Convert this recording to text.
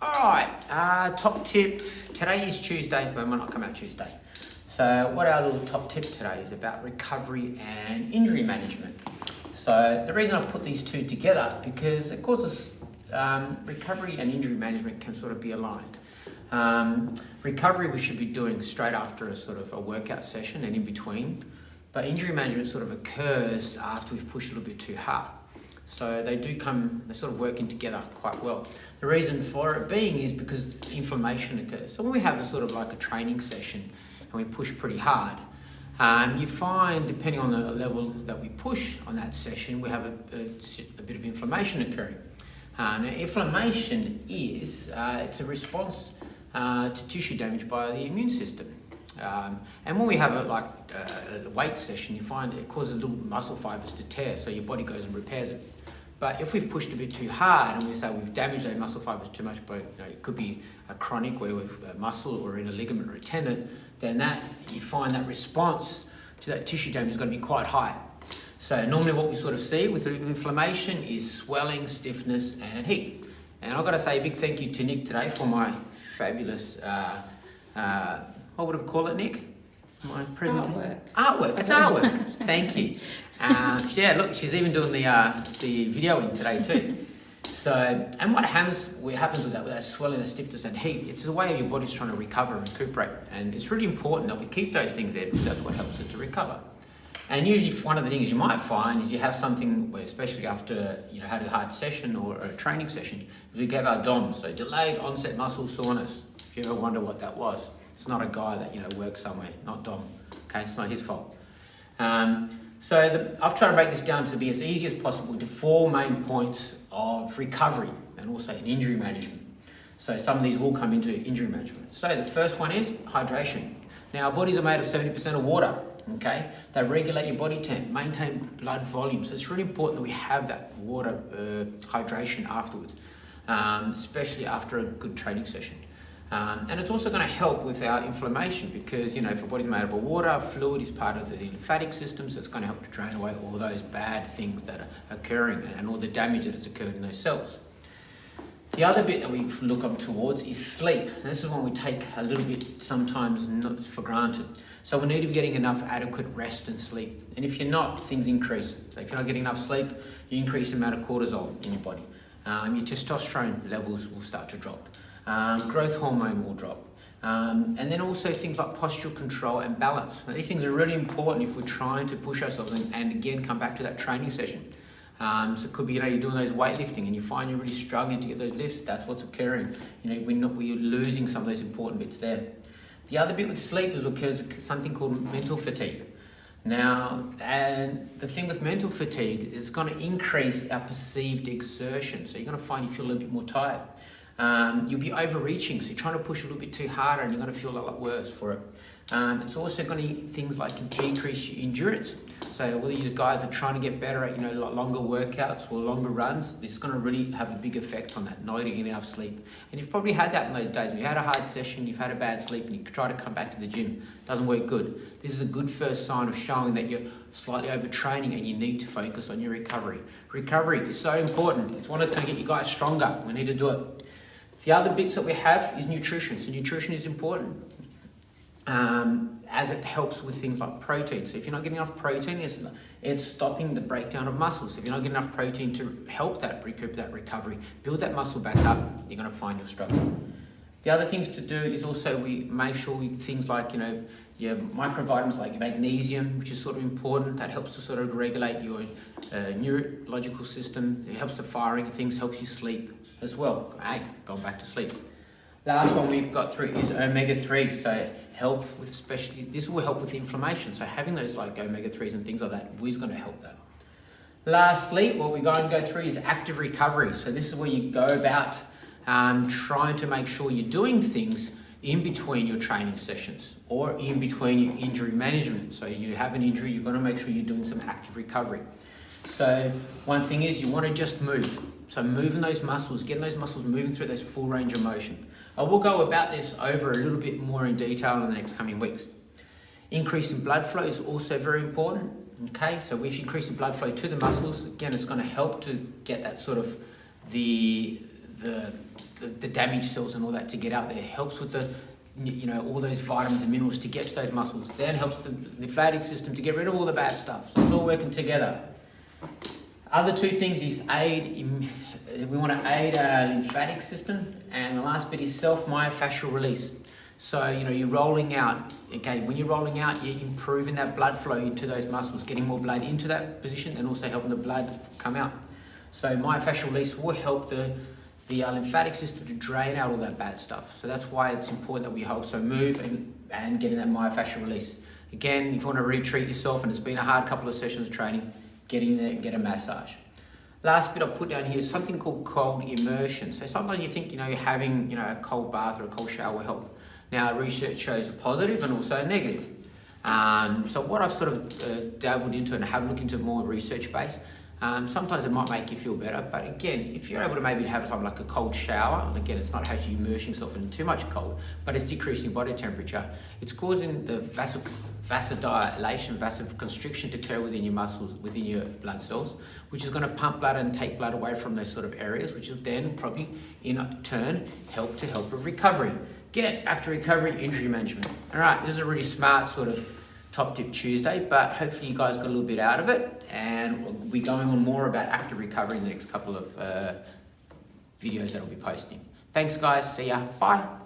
All right, top tip. Today is Tuesday, but it might not come out Tuesday. So what our little top tip today is about recovery and injury management. So the reason I put these two together, because it causes recovery and injury management can sort of be aligned. Recovery we should be doing straight after a sort of a workout session and in between, but injury management sort of occurs after we've pushed a little bit too hard. So they sort of working together quite well. The reason for it being is because inflammation occurs. So when we have a sort of like a training session and we push pretty hard, you find, depending on the level that we push on that session, we have a bit of inflammation occurring. Now, inflammation is it's a response to tissue damage by the immune system. And when we have a weight session, you find it causes little muscle fibers to tear, so your body goes and repairs it. But if we've pushed a bit too hard and we say we've damaged those muscle fibers too much, but it could be a chronic where we've a muscle or in a ligament or a tendon, then you find that response to that tissue damage is going to be quite high. So normally what we sort of see with inflammation is swelling, stiffness and heat. And I've got to say a big thank you to Nick today for my fabulous, what would I call it, Nick? My presentation? Artwork. It's artwork. Thank you. Yeah, look, she's even doing the video in today too. So, and what happens with that swelling, the stiffness and heat, it's the way your body's trying to recover and recuperate. And it's really important that we keep those things there because that's what helps it to recover. And usually one of the things you might find is you have something where, especially after had a hard session or a training session, we get our DOMS, so delayed onset muscle soreness. If you ever wonder what that was, it's not a guy that works somewhere, not Dom. Okay, it's not his fault. I've tried to break this down to be as easy as possible into 4 main points of recovery and also in injury management. So some of these will come into injury management. So the first one is hydration. Now our bodies are made of 70% of water. Okay, they regulate your body temp, maintain blood volume. So it's really important that we have that water hydration afterwards, especially after a good training session. And it's also going to help with our inflammation because, if a body's made up of water, fluid is part of the lymphatic system, so it's going to help to drain away all those bad things that are occurring and all the damage that has occurred in those cells. The other bit that we look up towards is sleep. And this is one we take a little bit sometimes not for granted. So we need to be getting enough adequate rest and sleep. And if you're not, things increase. So if you're not getting enough sleep, you increase the amount of cortisol in your body. Your testosterone levels will start to drop. Growth hormone will drop. And then also things like postural control and balance. Now, these things are really important if we're trying to push ourselves and again come back to that training session. So it could be, you're doing those weightlifting and you find you're really struggling to get those lifts. That's what's occurring. We're losing some of those important bits there. The other bit with sleep is occurs something called mental fatigue. Now, and the thing with mental fatigue is it's going to increase our perceived exertion. So you're going to find you feel a little bit more tired. You'll be overreaching, so you're trying to push a little bit too hard and you're going to feel a lot worse for it. It's also going to things like decrease your endurance. So whether you guys are trying to get better at longer workouts or longer runs, this is going to really have a big effect on that, not getting enough sleep. And you've probably had that in those days when you had a hard session, you've had a bad sleep, and you try to come back to the gym. It doesn't work good. This is a good first sign of showing that you're slightly overtraining and you need to focus on your recovery. Recovery is so important. It's one that's going to get you guys stronger. We need to do it. The other bits that we have is nutrition. So nutrition is important as it helps with things like protein. So if you're not getting enough protein, it's stopping the breakdown of muscles. If you're not getting enough protein to help that recoup that recovery, build that muscle back up, you're going to find you'll struggle. The other things to do is also we make sure things like your microvitamins like magnesium, which is sort of important. That helps to sort of regulate your neurological system. It helps the firing of things, helps you sleep as well. Okay, going back to sleep. Last one we've got through is omega-3. So this will help with inflammation. So having those like omega-3s and things like that is going to help that. Lastly, what we're going to go through is active recovery. So this is where you go about trying to make sure you're doing things in between your training sessions or in between your injury management. So you have an injury, you've got to make sure you're doing some active recovery. So one thing is you want to just move. So moving those muscles, getting those muscles moving through those full range of motion. I will go about this over a little bit more in detail in the next coming weeks. Increasing blood flow is also very important. Okay, so if you increase the blood flow to the muscles, again, it's going to help to get that sort of the the damaged cells and all that to get out there. Helps with the, all those vitamins and minerals to get to those muscles. Then helps the lymphatic system to get rid of all the bad stuff. So it's all working together. Other two things is we want to aid our lymphatic system, and the last bit is self-myofascial release. So, you're rolling out, okay, when you're rolling out, you're improving that blood flow into those muscles, getting more blood into that position and also helping the blood come out. So myofascial release will help the lymphatic system to drain out all that bad stuff. So that's why it's important that we also move and get in that myofascial release. Again, if you want to retreat yourself and it's been a hard couple of sessions of training, get in there and get a massage. Last bit I'll put down here is something called cold immersion. So sometimes you think, having, a cold bath or a cold shower will help. Now, research shows a positive and also a negative. So what I've sort of dabbled into and have looked into more research-based, sometimes it might make you feel better, but again, if you're able to maybe have something like a cold shower, and again, it's not actually immersing yourself in too much cold, but it's decreasing body temperature, it's causing the vasodilation, vasoconstriction to occur within your muscles, within your blood cells, which is going to pump blood and take blood away from those sort of areas, which will then probably, in turn, help with recovery. Get active recovery, injury management. All right, this is a really smart sort of Top Tip Tuesday, but hopefully you guys got a little bit out of it, and we'll be going on more about active recovery in the next couple of videos that I'll be posting. Thanks guys, see ya, bye.